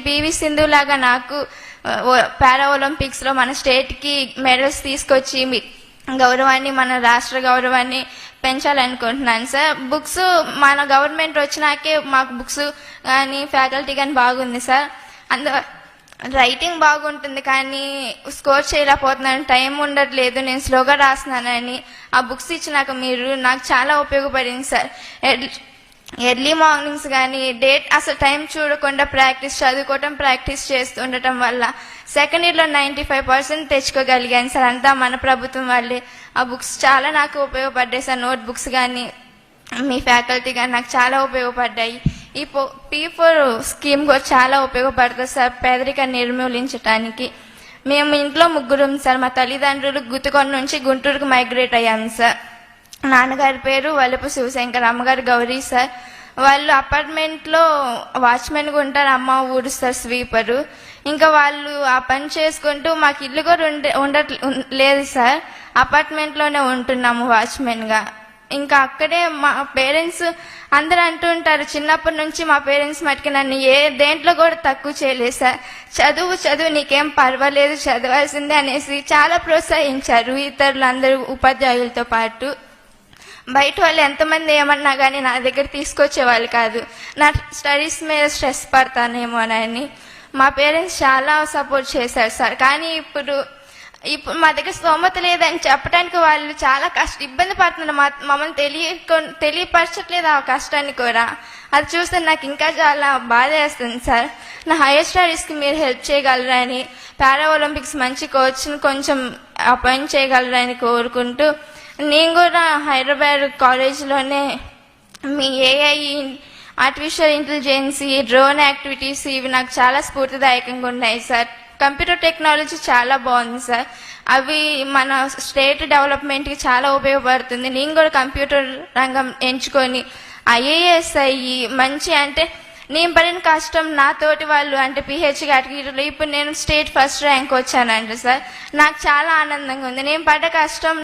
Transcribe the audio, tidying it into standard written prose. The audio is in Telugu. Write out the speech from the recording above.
పివి సింధు లాగా నాకు పారా ఒలింపిక్స్లో మన స్టేట్కి మెడల్స్ తీసుకొచ్చి గౌరవాన్ని, మన రాష్ట్ర గౌరవాన్ని పెంచాలనుకుంటున్నాను సార్. బుక్స్ మన గవర్నమెంట్ వచ్చినాకే మాకు బుక్స్ కానీ ఫ్యాకల్టీ కానీ బాగుంది సార్. రైటింగ్ బాగుంటుంది కానీ స్కోర్ చేయలేకపోతున్నాను, టైం ఉండట్లేదు, నేను స్లోగా రాస్తున్నానని ఆ బుక్స్ ఇచ్చినాక మీరు నాకు చాలా ఉపయోగపడింది సార్. ఎర్లీ మార్నింగ్స్ కానీ అసలు టైం చూడకుండా చదువుకోవటం ప్రాక్టీస్ చేస్తుండటం వల్ల సెకండ్ ఇయర్లో 95% తెచ్చుకోగలిగాను సార్. అంతా మన ప్రభుత్వం వాళ్ళే. ఆ బుక్స్ చాలా నాకు ఉపయోగపడ్డాయి సార్. నోట్ బుక్స్ కానీ మీ ఫ్యాకల్టీ కానీ నాకు చాలా ఉపయోగపడ్డాయి. ఈ P4 స్కీమ్ కూడా చాలా ఉపయోగపడుతుంది సార్ పేదరికాన్ని నిర్మూలించడానికి. మేము ఇంట్లో ముగ్గురం సార్. మా తల్లిదండ్రులు గుత్తుకొండ నుంచి గుంటూరుకు మైగ్రేట్ అయ్యాము సార్. నాన్నగారి పేరు వల్లపు శివశంకర్, అమ్మగారు గౌరీ సార్. వాళ్ళు అపార్ట్మెంట్లో వాచ్మెన్గా ఉంటారు, అమ్మ ఊడుస్తారు స్వీపరు. ఇంకా వాళ్ళు ఆ పని చేసుకుంటూ మాకు ఇల్లు కూడా లేదు సార్, అపార్ట్మెంట్లోనే ఉంటున్నాము వాచ్మెన్గా. ఇంకా అక్కడే మా పేరెంట్స్ అందరూ అంటూ ఉంటారు, చిన్నప్పటి నుంచి మా పేరెంట్స్ మటుకు నన్ను దేంట్లో కూడా తక్కువ చేయలేదు సార్. చదువు నీకేం పర్వాలేదు, చదవాల్సిందే అనేసి చాలా ప్రోత్సహించారు. ఇతరులందరూ ఉపాధ్యాయులతో పాటు బయట వాళ్ళు ఎంతమంది ఏమన్నా కానీ నా దగ్గర తీసుకొచ్చేవాళ్ళు కాదు, నా స్టడీస్ మీద స్ట్రెస్ పడతానేమోనని. మా పేరెంట్స్ చాలా సపోర్ట్ చేశారు సార్. కానీ ఇప్పుడు మా దగ్గర స్తోమత లేదని చెప్పడానికి వాళ్ళు చాలా ఇబ్బంది పడుతున్నారు. మమ్మల్ని తెలియపరచట్లేదు ఆ కష్టాన్ని కూడా. అది చూస్తే నాకు ఇంకా చాలా బాధ వేస్తుంది సార్. నా హైయర్ స్టడీస్కి మీరు హెల్ప్ చేయగలరని, పారా ఒలింపిక్స్ మంచి కోచ్ని కొంచెం అపాయింట్ చేయగలరని కోరుకుంటూ, నేను కూడా హైదరాబాద్ కాలేజ్లోనే మీ AI, artificial intelligence, drone activities ఇవి నాకు చాలా స్ఫూర్తిదాయకంగా ఉన్నాయి సార్. కంప్యూటర్ టెక్నాలజీ చాలా బాగుంది సార్. అవి మన స్టేట్ డెవలప్మెంట్కి చాలా ఉపయోగపడుతుంది. నేను కూడా కంప్యూటర్ రంగం ఎంచుకొని IAS అయ్యి మంచి నేను పడిన కష్టం నా తోటి వాళ్ళు PH కేటగిరీలో ఇప్పుడు నేను స్టేట్ ఫస్ట్ ర్యాంక్ వచ్చానంట సార్. నాకు చాలా ఆనందంగా ఉంది. నేను పడ్డ కష్టం